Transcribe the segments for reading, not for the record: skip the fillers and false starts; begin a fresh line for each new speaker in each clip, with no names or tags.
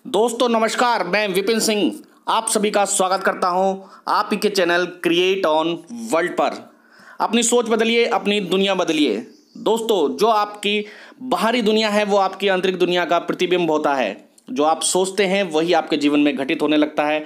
दोस्तों नमस्कार, मैं विपिन सिंह आप सभी का स्वागत करता हूं आप ही के चैनल क्रिएट ऑन वर्ल्ड पर। अपनी सोच बदलिए, अपनी दुनिया बदलिए। दोस्तों, जो आपकी बाहरी दुनिया है वो आपकी आंतरिक दुनिया का प्रतिबिंब होता है। जो आप सोचते हैं वही आपके जीवन में घटित होने लगता है।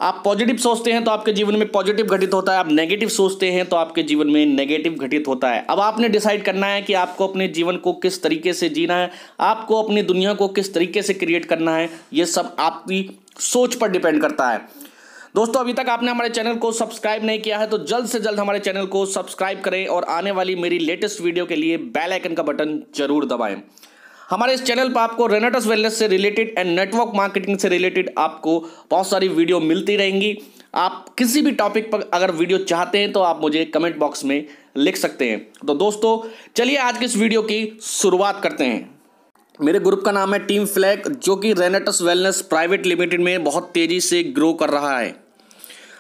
आप पॉजिटिव सोचते हैं तो आपके जीवन में पॉजिटिव घटित होता है, आप नेगेटिव सोचते हैं तो आपके जीवन में नेगेटिव घटित होता है। अब आपने डिसाइड करना है कि आपको अपने जीवन को किस तरीके से जीना है, आपको अपनी दुनिया को किस तरीके से क्रिएट करना है। ये सब आपकी सोच पर डिपेंड करता है। दोस्तों, अभी तक आपने हमारे चैनल को सब्सक्राइब नहीं किया है तो जल्द से जल्द हमारे चैनल को सब्सक्राइब करें और आने वाली मेरी लेटेस्ट वीडियो के लिए बेल आइकन का बटन जरूर दबाएं। हमारे इस चैनल पर आपको रेनेटस वेलनेस से रिलेटेड एंड नेटवर्क मार्केटिंग से रिलेटेड आपको बहुत सारी वीडियो मिलती रहेंगी। आप किसी भी टॉपिक पर अगर वीडियो चाहते हैं तो आप मुझे कमेंट बॉक्स में लिख सकते हैं। तो दोस्तों, चलिए आज की इस वीडियो की शुरुआत करते हैं। मेरे ग्रुप का नाम है टीम फ्लैग, जो कि रेनेटस वेलनेस प्राइवेट लिमिटेड में बहुत तेज़ी से ग्रो कर रहा है।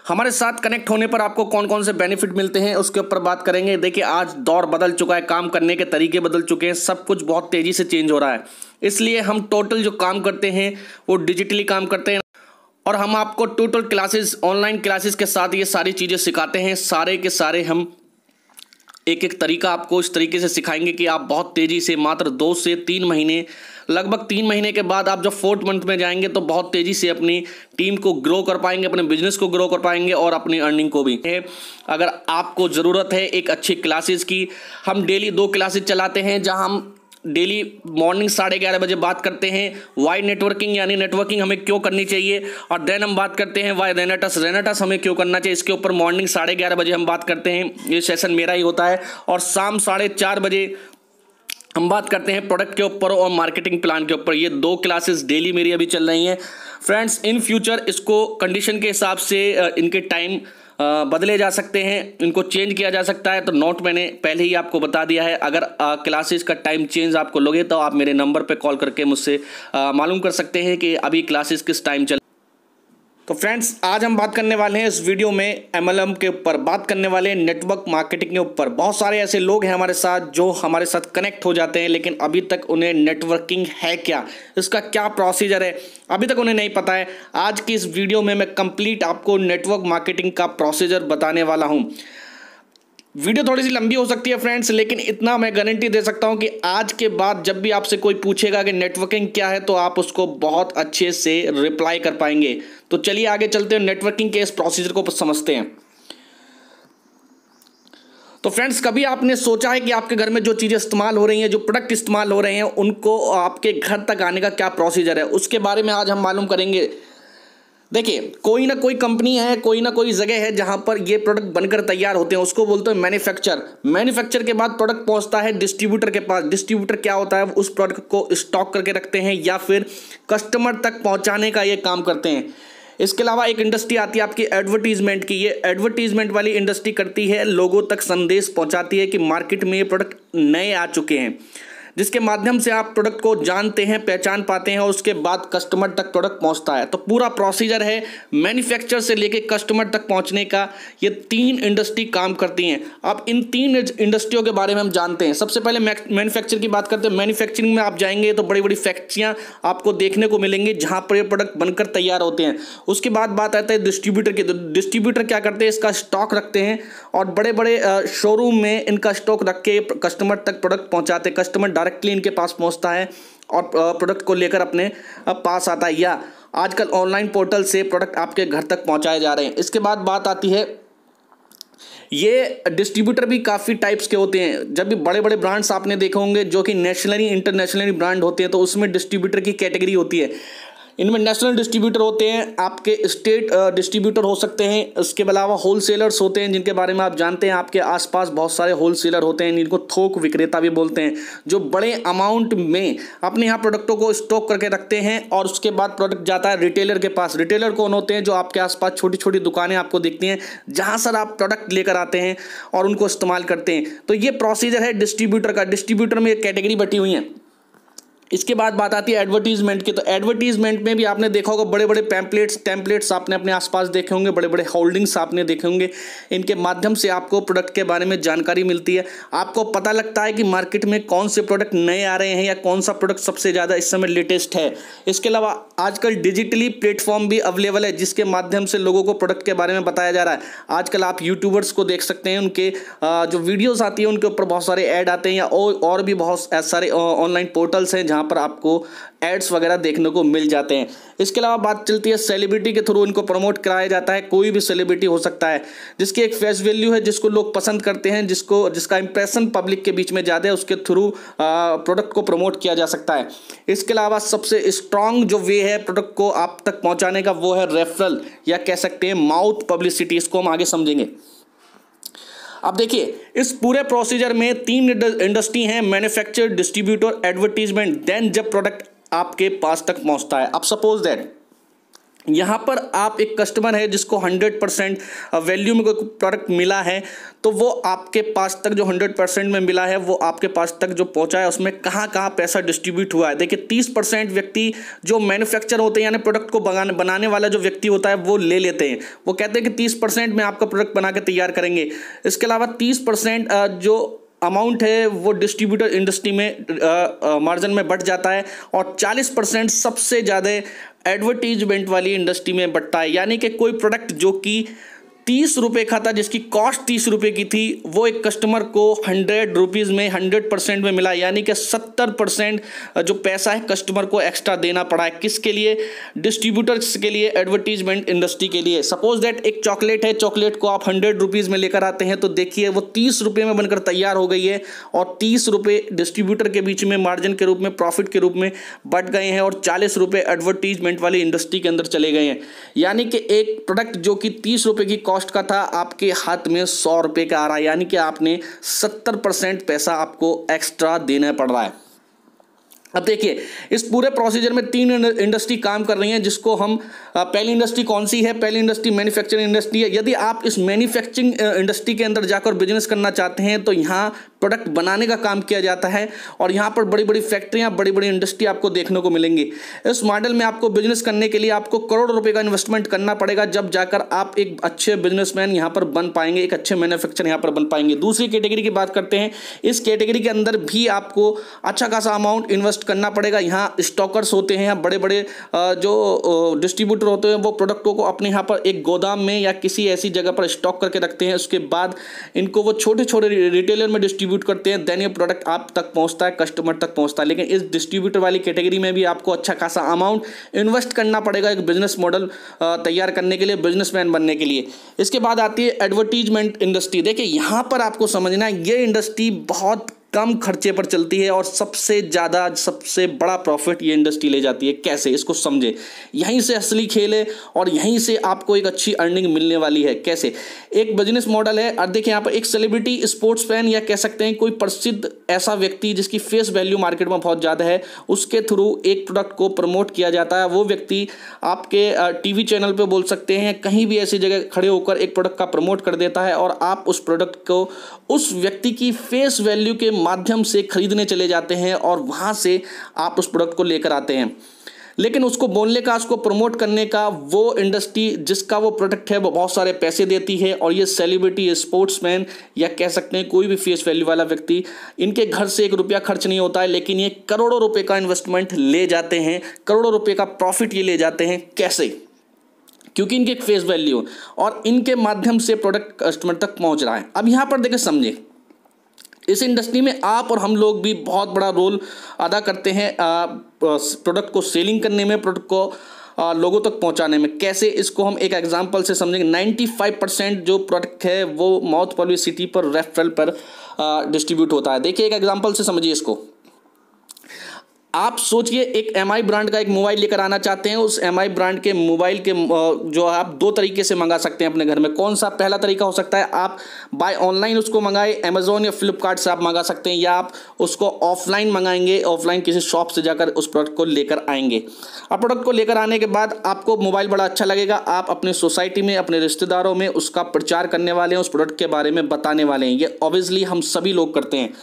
हमारे साथ कनेक्ट होने पर आपको कौन कौन से बेनिफिट मिलते हैं उसके ऊपर बात करेंगे। देखिए, आज दौर बदल चुका है, काम करने के तरीके बदल चुके हैं, सब कुछ बहुत तेज़ी से चेंज हो रहा है। इसलिए हम टोटल जो काम करते हैं वो डिजिटली काम करते हैं और हम आपको टोटल क्लासेस, ऑनलाइन क्लासेस के साथ ये सारी चीज़ें सिखाते हैं। सारे के सारे हम एक एक तरीका आपको इस तरीके से सिखाएंगे कि आप बहुत तेज़ी से मात्र 2 से 3 महीने, लगभग 3 महीने के बाद आप जब 4th मंथ में जाएंगे तो बहुत तेज़ी से अपनी टीम को ग्रो कर पाएंगे, अपने बिजनेस को ग्रो कर पाएंगे और अपनी अर्निंग को भी। अगर आपको ज़रूरत है एक अच्छी क्लासेस की, हम डेली 2 क्लासेस चलाते हैं जहां हम डेली मॉर्निंग 11:30 बजे बात करते हैं वाई नेटवर्किंग, यानी नेटवर्किंग हमें क्यों करनी चाहिए, और देन हम बात करते हैं वाई रेनेटस हमें क्यों करना चाहिए। इसके ऊपर मॉर्निंग 11:30 बजे हम बात करते हैं, ये सेशन मेरा ही होता है। और शाम 4:30 बजे हम बात करते हैं प्रोडक्ट के ऊपर और मार्केटिंग प्लान के ऊपर। ये 2 क्लासेस डेली मेरी अभी चल रही हैं। फ्रेंड्स, इन फ्यूचर इसको कंडीशन के हिसाब से इनके टाइम बदले जा सकते हैं, इनको चेंज किया जा सकता है। तो नोट मैंने पहले ही आपको बता दिया है। अगर क्लासेस का टाइम चेंज आपको लगे तो आप मेरे नंबर पे कॉल करके मुझसे मालूम कर सकते हैं कि अभी क्लासेस किस टाइम चल। तो फ्रेंड्स, आज हम बात करने वाले हैं इस वीडियो में MLM के ऊपर, बात करने वाले हैं नेटवर्क मार्केटिंग के ऊपर। बहुत सारे ऐसे लोग हैं हमारे साथ जो हमारे साथ कनेक्ट हो जाते हैं, लेकिन अभी तक उन्हें नेटवर्किंग है क्या, इसका क्या प्रोसीजर है, अभी तक उन्हें नहीं पता है। आज की इस वीडियो में मैं कंप्लीट आपको नेटवर्क मार्केटिंग का प्रोसीजर बताने वाला हूँ। वीडियो थोड़ी सी लंबी हो सकती है फ्रेंड्स, लेकिन इतना मैं गारंटी दे सकता हूं कि आज के बाद जब भी आपसे कोई पूछेगा कि नेटवर्किंग क्या है तो आप उसको बहुत अच्छे से रिप्लाई कर पाएंगे। तो चलिए आगे चलते हैं, नेटवर्किंग के इस प्रोसीजर को समझते हैं। तो फ्रेंड्स, कभी आपने सोचा है कि आपके घर में जो चीज़ें इस्तेमाल हो रही हैं, जो प्रोडक्ट इस्तेमाल हो रहे हैं, उनको आपके घर तक आने का क्या प्रोसीजर है, उसके बारे में आज हम मालूम करेंगे। देखिए, कोई ना कोई कंपनी है, कोई ना कोई जगह है जहां पर ये प्रोडक्ट बनकर तैयार होते हैं, उसको बोलते हैं मैन्युफैक्चर के बाद प्रोडक्ट पहुंचता है डिस्ट्रीब्यूटर के पास। डिस्ट्रीब्यूटर क्या होता है, उस प्रोडक्ट को स्टॉक करके रखते हैं या फिर कस्टमर तक पहुंचाने का ये काम करते हैं। इसके अलावा एक इंडस्ट्री आती है आपकी एडवर्टीजमेंट की। ये एडवर्टीजमेंट वाली इंडस्ट्री करती है, लोगों तक संदेश पहुंचाती है कि मार्केट में ये प्रोडक्ट नए आ चुके हैं, जिसके माध्यम से आप प्रोडक्ट को जानते हैं, पहचान पाते हैं और उसके बाद कस्टमर तक प्रोडक्ट पहुंचता है। तो पूरा प्रोसीजर है मैन्युफैक्चर से लेके कस्टमर तक पहुंचने का। ये 3 इंडस्ट्री काम करती हैं। अब इन 3 इंडस्ट्रियों के बारे में हम जानते हैं। सबसे पहले मैन्युफैक्चर की बात करते हैं। मैन्युफैक्चरिंग में आप जाएंगे तो बड़ी बड़ी फैक्ट्रियाँ आपको देखने को मिलेंगी जहाँ पर ये प्रोडक्ट बनकर तैयार होते हैं। उसके बाद बात आता है डिस्ट्रीब्यूटर की। तो डिस्ट्रीब्यूटर क्या करते हैं, इसका स्टॉक रखते हैं और बड़े बड़े शोरूम में इनका स्टॉक रख के कस्टमर तक प्रोडक्ट पहुँचाते हैं। कस्टमर डायरेक्टली इनके पास पहुंचता है और प्रोडक्ट को लेकर अपने पास आता है, या आजकल ऑनलाइन पोर्टल से प्रोडक्ट आपके घर तक पहुंचाए जा रहे हैं। इसके बाद बात आती है, ये डिस्ट्रीब्यूटर भी काफ़ी टाइप्स के होते हैं। जब भी बड़े बड़े ब्रांड्स आपने देखे होंगे जो कि नेशनली इंटरनेशनली ब्रांड होते हैं, तो उसमें डिस्ट्रीब्यूटर की कैटेगरी होती है। इनमें नेशनल डिस्ट्रीब्यूटर होते हैं, आपके स्टेट डिस्ट्रीब्यूटर हो सकते हैं, इसके अलावा होलसेलर्स होते हैं जिनके बारे में आप जानते हैं। आपके आसपास बहुत सारे होलसेलर होते हैं जिनको थोक विक्रेता भी बोलते हैं, जो बड़े अमाउंट में अपने यहाँ प्रोडक्टों को स्टॉक करके रखते हैं और उसके बाद प्रोडक्ट जाता है रिटेलर के पास। रिटेलर कौन होते हैं, जो आपके आसपास छोटी छोटी दुकानें आपको दिखती हैं जहाँ सर आप प्रोडक्ट लेकर आते हैं और उनको इस्तेमाल करते हैं। तो ये प्रोसीजर है डिस्ट्रीब्यूटर का। डिस्ट्रीब्यूटर में एक कैटेगरी बटी हुई है। इसके बाद बात आती है एडवर्टीजमेंट की। तो एडवर्टीजमेंट में भी आपने देखा होगा बड़े बड़े टेम्पलेट्स आपने अपने आसपास देखे होंगे, बड़े बड़े होल्डिंग्स आपने देखे होंगे। इनके माध्यम से आपको प्रोडक्ट के बारे में जानकारी मिलती है, आपको पता लगता है कि मार्केट में कौन से प्रोडक्ट नए आ रहे हैं या कौन सा प्रोडक्ट सबसे ज़्यादा इस समय लेटेस्ट है। इसके अलावा आजकल डिजिटली प्लेटफॉर्म भी अवेलेबल है जिसके माध्यम से लोगों को प्रोडक्ट के बारे में बताया जा रहा है। आजकल आप यूट्यूबर्स को देख सकते हैं, उनके जो वीडियोस आती है उनके ऊपर बहुत सारे ऐड आते हैं, या और भी बहुत सारे ऑनलाइन पोर्टल्स हैं जहां पर आपको एड्स वगैरह देखने को मिल जाते हैं। इसके अलावा बात चलती है सेलिब्रिटी के थ्रू इनको प्रमोट कराया जाता है। कोई भी सेलिब्रिटी हो सकता है जिसकी एक फेस वैल्यू है, जिसको लोग पसंद करते हैं, जिसका इंप्रेशन पब्लिक के बीच में ज़्यादा है, उसके थ्रू प्रोडक्ट को प्रमोट किया जा सकता है। इसके अलावा सबसे स्ट्रांग जो वे है प्रोडक्ट को आप तक पहुँचाने का वो है रेफरल, या कह सकते हैं माउथ पब्लिसिटी। इसको हम आगे समझेंगे। अब देखिए इस पूरे प्रोसीजर में 3 इंडस्ट्री हैं, मैन्युफैक्चर, डिस्ट्रीब्यूटर, एडवर्टीजमेंट, देन जब प्रोडक्ट आपके पास तक पहुंचता है। अब सपोज दैट यहाँ पर आप एक कस्टमर है जिसको 100% वैल्यू में कोई प्रोडक्ट मिला है, तो वो आपके पास तक जो 100% में मिला है वो आपके पास तक जो पहुँचा है उसमें कहाँ कहाँ पैसा डिस्ट्रीब्यूट हुआ है। देखिए 30% व्यक्ति जो मैन्युफैक्चर होते हैं, यानी प्रोडक्ट को बनाने वाला जो व्यक्ति होता है वो ले लेते हैं। वो कहते हैं कि 30% में आपका प्रोडक्ट बना के तैयार करेंगे। इसके अलावा 30% जो अमाउंट है वो डिस्ट्रीब्यूटर इंडस्ट्री में मार्जिन में बढ़ जाता है, और 40% सबसे ज़्यादा एडवर्टीजमेंट वाली इंडस्ट्री में बढ़ता है। यानी कि कोई प्रोडक्ट जो कि 30 रुपये का था, जिसकी कॉस्ट 30 रुपये की थी, वो एक कस्टमर को 100 रुपीज़ में 100% में मिला। यानी कि 70% जो पैसा है कस्टमर को एक्स्ट्रा देना पड़ा है। किसके लिए? डिस्ट्रीब्यूटर्स के लिए, एडवर्टीजमेंट इंडस्ट्री के लिए। सपोज दैट एक चॉकलेट है, चॉकलेट को आप 100 रुपीज़ में लेकर आते हैं, तो देखिए वो 30 रुपये में बनकर तैयार हो गई है, और 30 रुपये डिस्ट्रीब्यूटर के बीच में मार्जिन के रूप में, प्रॉफिट के रूप में बढ़ गए हैं, और 40 रुपये एडवर्टीजमेंट वाली इंडस्ट्री के अंदर चले गए हैं। यानी कि एक प्रोडक्ट जो कि 30 रुपये की कॉस्ट का था आपके हाथ में 100 रुपये का आ रहा है। यानी कि आपने 70% पैसा आपको एक्स्ट्रा देना पड़ रहा है। अब देखिए इस पूरे प्रोसीजर में 3 इंडस्ट्री काम कर रही हैं, जिसको हम पहली इंडस्ट्री कौन सी है? पहली इंडस्ट्री मैन्युफैक्चरिंग इंडस्ट्री है। यदि आप इस मैन्युफैक्चरिंग इंडस्ट्री के अंदर जाकर बिजनेस करना चाहते हैं तो यहाँ प्रोडक्ट बनाने का काम किया जाता है, और यहाँ पर बड़ी बड़ी फैक्ट्रियाँ, बड़ी बड़ी इंडस्ट्री आपको देखने को मिलेंगी। इस मॉडल में आपको बिजनेस करने के लिए आपको करोड़ों रुपए का इन्वेस्टमेंट करना पड़ेगा, जब जाकर आप एक अच्छे बिजनेसमैन यहाँ पर बन पाएंगे, एक अच्छे मैन्युफैक्चर यहाँ पर बन पाएंगे। दूसरी कैटेगरी की बात करते हैं। इस कैटेगरी के अंदर भी आपको अच्छा खासा अमाउंट इन्वेस्ट करना पड़ेगा। यहाँ स्टॉकर्स होते हैं, बड़े बड़े जो डिस्ट्रीब्यूटर होते हैं, वो प्रोडक्टों को अपने यहाँ पर एक गोदाम में या किसी ऐसी जगह पर स्टॉक करके रखते हैं। उसके बाद इनको वो छोटे छोटे रिटेलर में डिस्ट्रीब्यूट करते हैं, देन ये प्रोडक्ट आप तक पहुँचता है, कस्टमर तक पहुँचता है। लेकिन इस डिस्ट्रीब्यूटर वाली कैटेगरी में भी आपको अच्छा खासा अमाउंट इन्वेस्ट करना पड़ेगा एक बिजनेस मॉडल तैयार करने के लिए, बिजनेसमैन बनने के लिए। इसके बाद आती है एडवर्टीजमेंट इंडस्ट्री। देखिए यहाँ पर आपको समझना है ये इंडस्ट्री बहुत कम खर्चे पर चलती है, और सबसे ज़्यादा, सबसे बड़ा प्रॉफिट ये इंडस्ट्री ले जाती है। कैसे? इसको समझे। यहीं से असली खेल है, और यहीं से आपको एक अच्छी अर्निंग मिलने वाली है। कैसे? एक बिजनेस मॉडल है। और देखिए यहाँ पर एक सेलिब्रिटी, स्पोर्ट्स फैन, या कह सकते हैं कोई प्रसिद्ध ऐसा व्यक्ति जिसकी फेस वैल्यू मार्केट में बहुत ज़्यादा है, उसके थ्रू एक प्रोडक्ट को प्रमोट किया जाता है। वो व्यक्ति आपके टीवी चैनल पर बोल सकते हैं, कहीं भी ऐसी जगह खड़े होकर एक प्रोडक्ट का प्रमोट कर देता है, और आप उस प्रोडक्ट को उस व्यक्ति की फेस वैल्यू के माध्यम से खरीदने चले जाते हैं, और वहां से आप उस प्रोडक्ट को लेकर आते हैं। लेकिन उसको बोलने का, उसको प्रमोट करने का, वो इंडस्ट्री जिसका वो प्रोडक्ट है वो बहुत सारे पैसे देती है। और ये सेलिब्रिटी, स्पोर्ट्समैन, या कह सकते हैं कोई भी फेस वैल्यू वाला व्यक्ति, इनके घर से 1 रुपया खर्च नहीं होता है, लेकिन ये करोड़ों रुपए का इन्वेस्टमेंट ले जाते हैं, करोड़ों रुपए का प्रॉफिट ये ले जाते हैं। कैसे? क्योंकि इनकी एक फेस वैल्यू, और इनके माध्यम से प्रोडक्ट कस्टमर तक पहुंच रहा है। अब यहाँ पर देखिए, समझे, इस इंडस्ट्री में आप और हम लोग भी बहुत बड़ा रोल अदा करते हैं प्रोडक्ट को सेलिंग करने में, प्रोडक्ट को लोगों तक पहुंचाने में। कैसे? इसको हम एक एग्जांपल से समझेंगे। 95% जो प्रोडक्ट है वो माउथ पब्लिसिटी पर, रेफरल पर डिस्ट्रीब्यूट होता है। देखिए एक एग्जांपल से समझिए इसको। आप सोचिए एक MI ब्रांड का एक मोबाइल लेकर आना चाहते हैं। उस MI ब्रांड के मोबाइल के जो आप 2 तरीके से मंगा सकते हैं अपने घर में। कौन सा? पहला तरीका हो सकता है आप बाय ऑनलाइन उसको मंगाए, अमेजोन या फ्लिपकार्ट से आप मंगा सकते हैं, या आप उसको ऑफलाइन मंगाएंगे, ऑफलाइन किसी शॉप से जाकर उस प्रोडक्ट को लेकर आएंगे। अब प्रोडक्ट को लेकर आने के बाद आपको मोबाइल बड़ा अच्छा लगेगा, आप अपने सोसाइटी में, अपने रिश्तेदारों में उसका प्रचार करने वाले हैं, उस प्रोडक्ट के बारे में बताने वाले हैं। ये ऑब्वियसली हम सभी लोग करते हैं।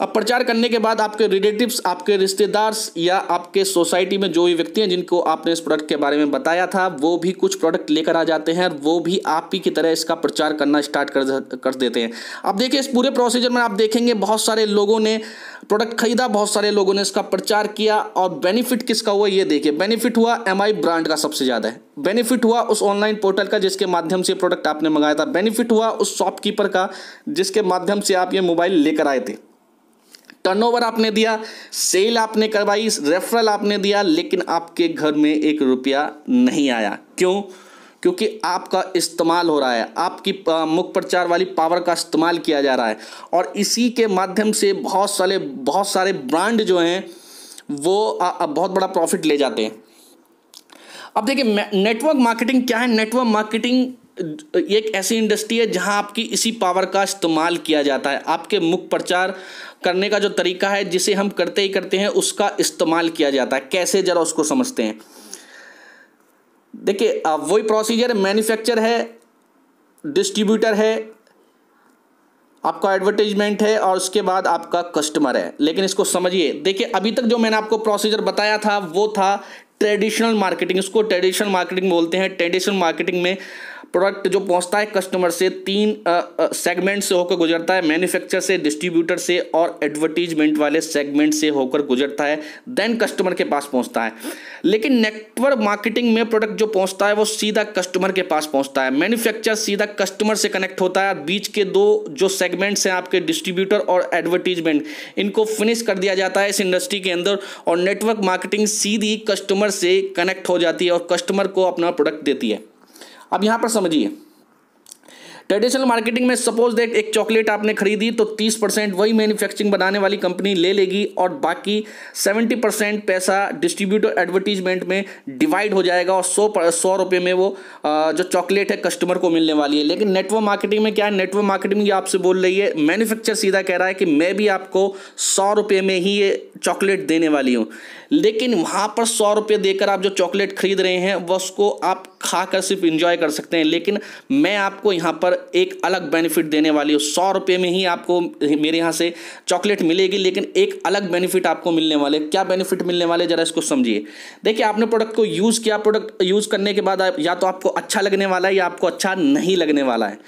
अब प्रचार करने के बाद आपके रिलेटिव्स, आपके रिश्तेदार या आपके सोसाइटी में जो भी व्यक्ति हैं जिनको आपने इस प्रोडक्ट के बारे में बताया था, वो भी कुछ प्रोडक्ट लेकर आ जाते हैं, वो भी आप ही की तरह इसका प्रचार करना स्टार्ट कर देते हैं। अब देखिए इस पूरे प्रोसीजर में आप देखेंगे बहुत सारे लोगों ने प्रोडक्ट खरीदा, बहुत सारे लोगों ने इसका प्रचार किया, और बेनिफिट किसका हुआ ये देखिए। बेनिफिट हुआ MI ब्रांड का सबसे ज़्यादा है, बेनिफिट हुआ उस ऑनलाइन पोर्टल का जिसके माध्यम से प्रोडक्ट आपने मंगाया था, बेनिफिट हुआ उस शॉपकीपर का जिसके माध्यम से आप ये मोबाइल लेकर आए थे। टर्नओवर आपने दिया, सेल आपने करवाई, रेफरल आपने दिया, लेकिन आपके घर में 1 रुपया नहीं आया। क्यों? क्योंकि आपका इस्तेमाल हो रहा है, आपकी मुख प्रचार वाली पावर का इस्तेमाल किया जा रहा है, और इसी के माध्यम से बहुत सारे ब्रांड जो हैं वो बहुत बड़ा प्रॉफिट ले जाते हैं। अब देखिए नेटवर्क मार्केटिंग क्या है। नेटवर्क मार्केटिंग एक ऐसी इंडस्ट्री है जहां आपकी इसी पावर का इस्तेमाल किया जाता है। आपके मुख प्रचार करने का जो तरीका है, जिसे हम करते ही करते हैं, उसका इस्तेमाल किया जाता है। कैसे, जरा उसको समझते हैं। देखिए वही प्रोसीजर, मैन्युफैक्चर है, डिस्ट्रीब्यूटर है, आपका एडवर्टाइजमेंट है, और उसके बाद आपका कस्टमर है। लेकिन इसको समझिए, देखिए अभी तक जो मैंने आपको प्रोसीजर बताया था वो था ट्रेडिशनल मार्केटिंग। इसको ट्रेडिशनल मार्केटिंग बोलते हैं। ट्रेडिशनल मार्केटिंग में प्रोडक्ट जो पहुंचता है कस्टमर से 3 सेगमेंट से होकर गुजरता है, मैन्युफैक्चर से, डिस्ट्रीब्यूटर से और एडवर्टीजमेंट वाले सेगमेंट से होकर गुजरता है, देन कस्टमर के पास पहुंचता है। लेकिन नेटवर्क मार्केटिंग में प्रोडक्ट जो पहुंचता है वो सीधा कस्टमर के पास पहुंचता है। मैन्युफैक्चर सीधा कस्टमर से कनेक्ट होता है, बीच के 2 जो सेगमेंट्स हैं आपके डिस्ट्रीब्यूटर और एडवर्टीजमेंट, इनको फिनिश कर दिया जाता है इस इंडस्ट्री के अंदर, और नेटवर्क मार्केटिंग सीधी कस्टमर से कनेक्ट हो जाती है और कस्टमर को अपना प्रोडक्ट देती है। अब यहां पर समझिए, ट्रेडिशनल मार्केटिंग में सपोज दैट एक चॉकलेट आपने खरीदी तो 30% वही मैन्युफैक्चरिंग बनाने वाली कंपनी ले लेगी, और बाकी 70% पैसा डिस्ट्रीब्यूटर एडवर्टीजमेंट में डिवाइड हो जाएगा, और 100 रुपये में वो जो चॉकलेट है कस्टमर को मिलने वाली है। लेकिन नेटवर्क मार्केटिंग में क्या है, नेटवर्क मार्केटिंग ये आपसे बोल रही है, मैन्युफैक्चर सीधा कह रहा है कि मैं भी आपको 100 रुपये में ही ये चॉकलेट देने वाली हूँ, लेकिन वहाँ पर 100 रुपये देकर आप जो चॉकलेट खरीद रहे हैं वो उसको आप खाकर सिर्फ एंजॉय कर सकते हैं, लेकिन मैं आपको यहाँ पर एक अलग बेनिफिट देने वाली हूँ। 100 रुपये में ही आपको मेरे यहाँ से चॉकलेट मिलेगी, लेकिन एक अलग बेनिफिट आपको मिलने वाले। क्या बेनिफिट मिलने वाले, जरा इसको समझिए। देखिए आपने प्रोडक्ट को यूज़ किया, प्रोडक्ट यूज़ करने के बाद या तो आपको अच्छा लगने वाला है या आपको अच्छा नहीं लगने वाला है।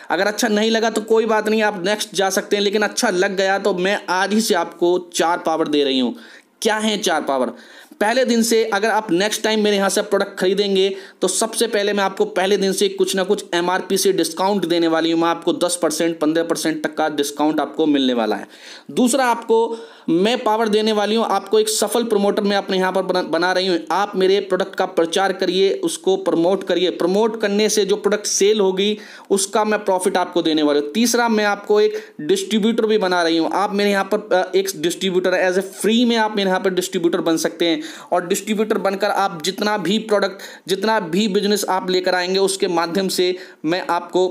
अगर अच्छा नहीं लगा तो कोई बात नहीं, आप नेक्स्ट जा सकते हैं, लेकिन अच्छा लग गया तो मैं आज ही से आपको 4 पावर दे रही हूँ। क्या है 4 पावर? पहले दिन से अगर आप नेक्स्ट टाइम मेरे यहाँ से प्रोडक्ट खरीदेंगे तो सबसे पहले मैं आपको पहले दिन से कुछ ना कुछ MRP से डिस्काउंट देने वाली हूँ। मैं आपको 10% 15% तक का डिस्काउंट आपको मिलने वाला है। दूसरा, आपको मैं पावर देने वाली हूँ, आपको एक सफल प्रमोटर मैं अपने यहाँ पर बना रही हूँ। आप मेरे प्रोडक्ट का प्रचार करिए, उसको प्रमोट करिए, प्रमोट करने से जो प्रोडक्ट सेल होगी उसका मैं प्रॉफिट आपको देने वाली हूँ। तीसरा, मैं आपको एक डिस्ट्रीब्यूटर भी बना रही हूँ। आप मेरे यहाँ पर एक डिस्ट्रीब्यूटर एज ए फ्री में आप मेरे यहाँ पर डिस्ट्रीब्यूटर बन सकते हैं, और डिस्ट्रीब्यूटर बनकर आप जितना भी प्रोडक्ट, जितना भी बिजनेस आप लेकर आएंगे उसके माध्यम से मैं आपको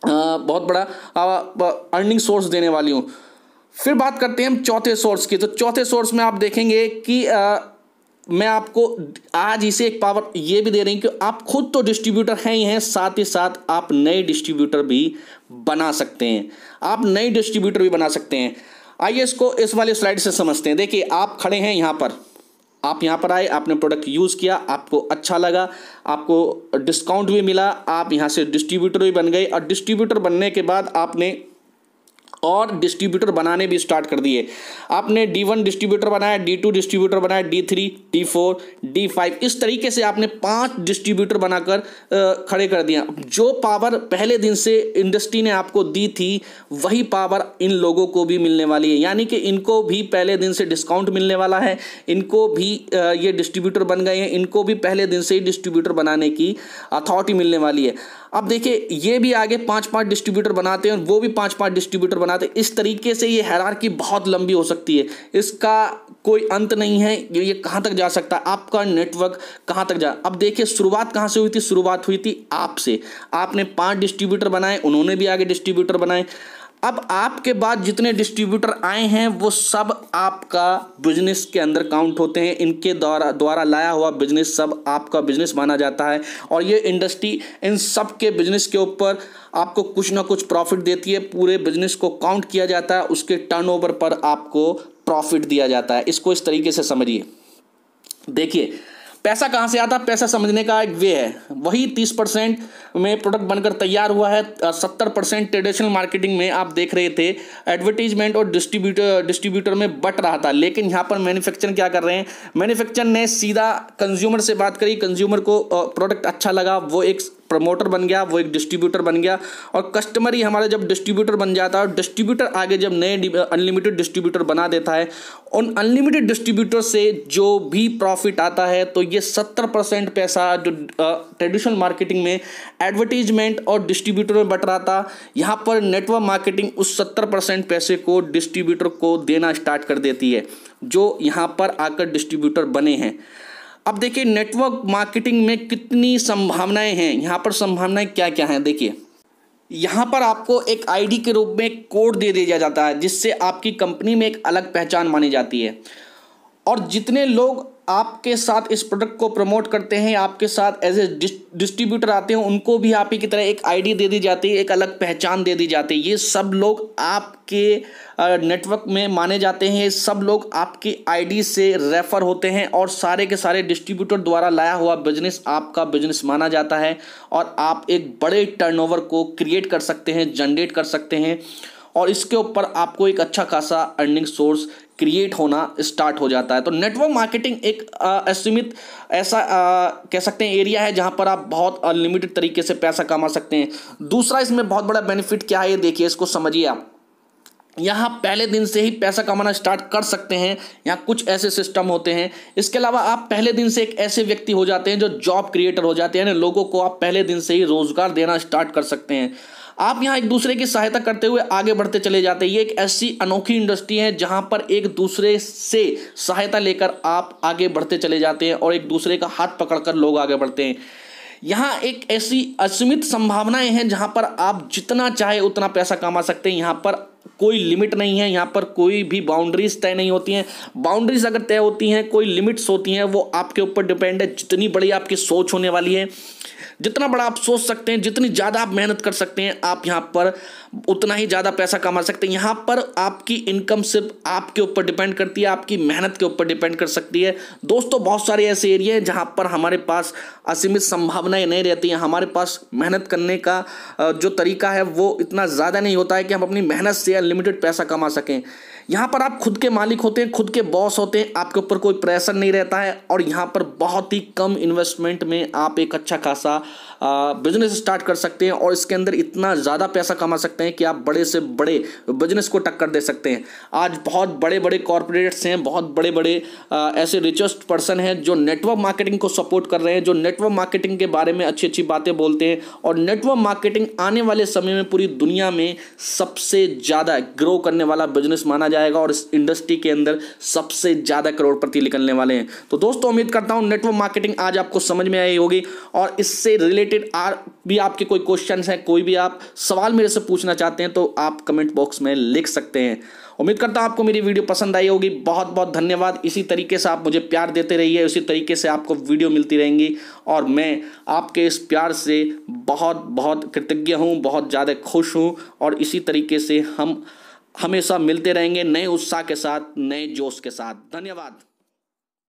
बहुत बड़ा अर्निंग सोर्स देने वाली हूँ। फिर बात करते हैं हम चौथे सोर्स की। तो चौथे सोर्स में आप देखेंगे कि मैं आपको आज इसे एक पावर ये भी दे रही हूँ कि आप खुद तो डिस्ट्रीब्यूटर हैं ही हैं, साथ ही साथ आप नए डिस्ट्रीब्यूटर भी बना सकते हैं। आप नए डिस्ट्रीब्यूटर भी बना सकते हैं। आइए इसको इस वाले स्लाइड से समझते हैं। देखिए आप खड़े हैं यहाँ पर, आप यहाँ पर आए, आपने प्रोडक्ट यूज़ किया, आपको अच्छा लगा, आपको डिस्काउंट भी मिला, आप यहाँ से डिस्ट्रीब्यूटर भी बन गए, और डिस्ट्रीब्यूटर बनने के बाद आपने और डिस्ट्रीब्यूटर बनाने भी स्टार्ट कर दिए। आपने D1 डिस्ट्रीब्यूटर बनाया, D2 डिस्ट्रीब्यूटर बनाया, D3, D4, D5, इस तरीके से आपने 5 डिस्ट्रीब्यूटर बनाकर खड़े कर दिया। जो पावर पहले दिन से इंडस्ट्री ने आपको दी थी वही पावर इन लोगों को भी मिलने वाली है, यानी कि इनको भी पहले दिन से डिस्काउंट मिलने वाला है, इनको भी ये डिस्ट्रीब्यूटर बन गए हैं, इनको भी पहले दिन से ही डिस्ट्रीब्यूटर बनाने की अथॉरिटी मिलने वाली है। अब देखिए ये भी आगे 5-5 डिस्ट्रीब्यूटर बनाते हैं और वो भी 5-5 डिस्ट्रीब्यूटर बनाते हैं। इस तरीके से ये हायरार्की बहुत लंबी हो सकती है, इसका कोई अंत नहीं है, ये कहाँ तक जा सकता है, आपका नेटवर्क कहाँ तक जा। अब देखिए शुरुआत कहाँ से हुई थी, शुरुआत हुई थी आपसे। आपने 5 डिस्ट्रीब्यूटर बनाए, उन्होंने भी आगे डिस्ट्रीब्यूटर बनाए। अब आपके बाद जितने डिस्ट्रीब्यूटर आए हैं वो सब आपका बिजनेस के अंदर काउंट होते हैं। इनके द्वारा लाया हुआ बिजनेस सब आपका बिजनेस माना जाता है और ये इंडस्ट्री इन सब के बिजनेस के ऊपर आपको कुछ ना कुछ प्रॉफिट देती है। पूरे बिजनेस को काउंट किया जाता है, उसके टर्नओवर पर आपको प्रॉफिट दिया जाता है। इसको इस तरीके से समझिए। देखिए पैसा कहाँ से आता है, पैसा समझने का एक वे है। वही 30% में प्रोडक्ट बनकर तैयार हुआ है, 70% ट्रेडिशनल मार्केटिंग में आप देख रहे थे एडवर्टीजमेंट और डिस्ट्रीब्यूटर में बट रहा था। लेकिन यहाँ पर मैन्युफैक्चर क्या कर रहे हैं, मैन्युफैक्चर ने सीधा कंज्यूमर से बात करी, कंज्यूमर को प्रोडक्ट अच्छा लगा, वो एक प्रमोटर बन गया, वो एक डिस्ट्रीब्यूटर बन गया और कस्टमर ही हमारा जब डिस्ट्रीब्यूटर बन जाता है और डिस्ट्रीब्यूटर आगे जब नए अनलिमिटेड डिस्ट्रीब्यूटर बना देता है, उन अनलिमिटेड डिस्ट्रीब्यूटर से जो भी प्रॉफिट आता है तो ये 70% पैसा जो ट्रेडिशनल मार्केटिंग में एडवर्टीजमेंट और डिस्ट्रीब्यूटर में बट रहा था, यहाँ पर नेटवर्क मार्केटिंग उस 70% पैसे को डिस्ट्रीब्यूटर को देना स्टार्ट कर देती है, जो यहाँ पर आकर डिस्ट्रीब्यूटर बने हैं। अब देखिए नेटवर्क मार्केटिंग में कितनी संभावनाएं हैं। यहाँ पर संभावनाएं क्या क्या हैं, देखिए यहाँ पर आपको एक आईडी के रूप में कोड दे दिया जाता है जिससे आपकी कंपनी में एक अलग पहचान मानी जाती है और जितने लोग आपके साथ इस प्रोडक्ट को प्रमोट करते हैं, आपके साथ एज ए डिस्ट्रीब्यूटर आते हैं, उनको भी आप ही की तरह एक आईडी दे दी जाती है, एक अलग पहचान दे दी जाती है। ये सब लोग आपके नेटवर्क में माने जाते हैं, सब लोग आपकी आईडी से रेफर होते हैं और सारे के सारे डिस्ट्रीब्यूटर द्वारा लाया हुआ बिजनेस आपका बिजनेस माना जाता है और आप एक बड़े टर्नओवर को क्रिएट कर सकते हैं, जनरेट कर सकते हैं और इसके ऊपर आपको एक अच्छा खासा अर्निंग सोर्स क्रिएट होना स्टार्ट हो जाता है। तो नेटवर्क मार्केटिंग एक असीमित ऐसा कह सकते हैं एरिया है जहां पर आप बहुत अनलिमिटेड तरीके से पैसा कमा सकते हैं। दूसरा इसमें बहुत बड़ा बेनिफिट क्या है, ये देखिए, इसको समझिए आप। यहाँ पहले दिन से ही पैसा कमाना स्टार्ट कर सकते हैं, यहाँ कुछ ऐसे सिस्टम होते हैं। इसके अलावा आप पहले दिन से एक ऐसे व्यक्ति हो जाते हैं जो जॉब क्रिएटर हो जाते हैं, लोगों को आप पहले दिन से ही रोजगार देना स्टार्ट कर सकते हैं। आप यहाँ एक दूसरे की सहायता करते हुए आगे बढ़ते चले जाते हैं। ये एक ऐसी अनोखी इंडस्ट्री है जहाँ पर एक दूसरे से सहायता लेकर आप आगे बढ़ते चले जाते हैं और एक दूसरे का हाथ पकड़कर लोग आगे बढ़ते हैं। यहाँ एक ऐसी असीमित संभावनाएं हैं जहाँ पर आप जितना चाहे उतना पैसा कमा सकते हैं। यहाँ पर कोई लिमिट नहीं है, यहाँ पर कोई भी बाउंड्रीज तय नहीं होती हैं। बाउंड्रीज अगर तय होती हैं, कोई लिमिट्स होती हैं, वो आपके ऊपर डिपेंड है। जितनी बड़ी आपकी सोच होने वाली है, जितना बड़ा आप सोच सकते हैं, जितनी ज़्यादा आप मेहनत कर सकते हैं, आप यहाँ पर उतना ही ज़्यादा पैसा कमा सकते हैं। यहाँ पर आपकी इनकम सिर्फ आपके ऊपर डिपेंड करती है, आपकी मेहनत के ऊपर डिपेंड कर सकती है। दोस्तों बहुत सारे ऐसे एरिया हैं जहाँ पर हमारे पास असीमित संभावनाएं नहीं रहती हैं। हमारे पास मेहनत करने का जो तरीका है वो इतना ज़्यादा नहीं होता है कि हम अपनी मेहनत से अनलिमिटेड पैसा कमा सकें। यहाँ पर आप खुद के मालिक होते हैं, खुद के बॉस होते हैं, आपके ऊपर कोई प्रेशर नहीं रहता है और यहाँ पर बहुत ही कम इन्वेस्टमेंट में आप एक अच्छा खासा बिजनेस स्टार्ट कर सकते हैं और इसके अंदर इतना ज़्यादा पैसा कमा सकते हैं कि आप बड़े से बड़े बिजनेस को टक्कर दे सकते हैं। आज बहुत बड़े बड़े कॉर्पोरेट्स हैं, बहुत बड़े बड़े ऐसे रिचेस्ट पर्सन हैं जो नेटवर्क मार्केटिंग को सपोर्ट कर रहे हैं, जो नेटवर्क मार्केटिंग के बारे में अच्छी अच्छी बातें बोलते हैं और नेटवर्क मार्केटिंग आने वाले समय में पूरी दुनिया में सबसे ज़्यादा ग्रो करने वाला बिजनेस माना जाएगा और इस इंडस्ट्री के अंदर सबसे ज़्यादा करोड़पति निकलने वाले हैं। तो दोस्तों उम्मीद करता हूँ नेटवर्क मार्केटिंग आज आपको समझ में आई होगी और इससे रिलेटेड भी आपके कोई क्वेश्चन हैं, कोई भी आप सवाल मेरे से पूछना चाहते हैं तो आप कमेंट बॉक्स में लिख सकते हैं। उम्मीद करता हूं आपको मेरी वीडियो पसंद आई होगी। बहुत बहुत धन्यवाद। इसी तरीके से आप मुझे प्यार देते रहिए, उसी तरीके से आपको वीडियो मिलती रहेंगी और मैं आपके इस प्यार से बहुत बहुत कृतज्ञ हूं, बहुत ज़्यादा खुश हूं और इसी तरीके से हम हमेशा मिलते रहेंगे नए उत्साह के साथ, नए जोश के साथ। धन्यवाद।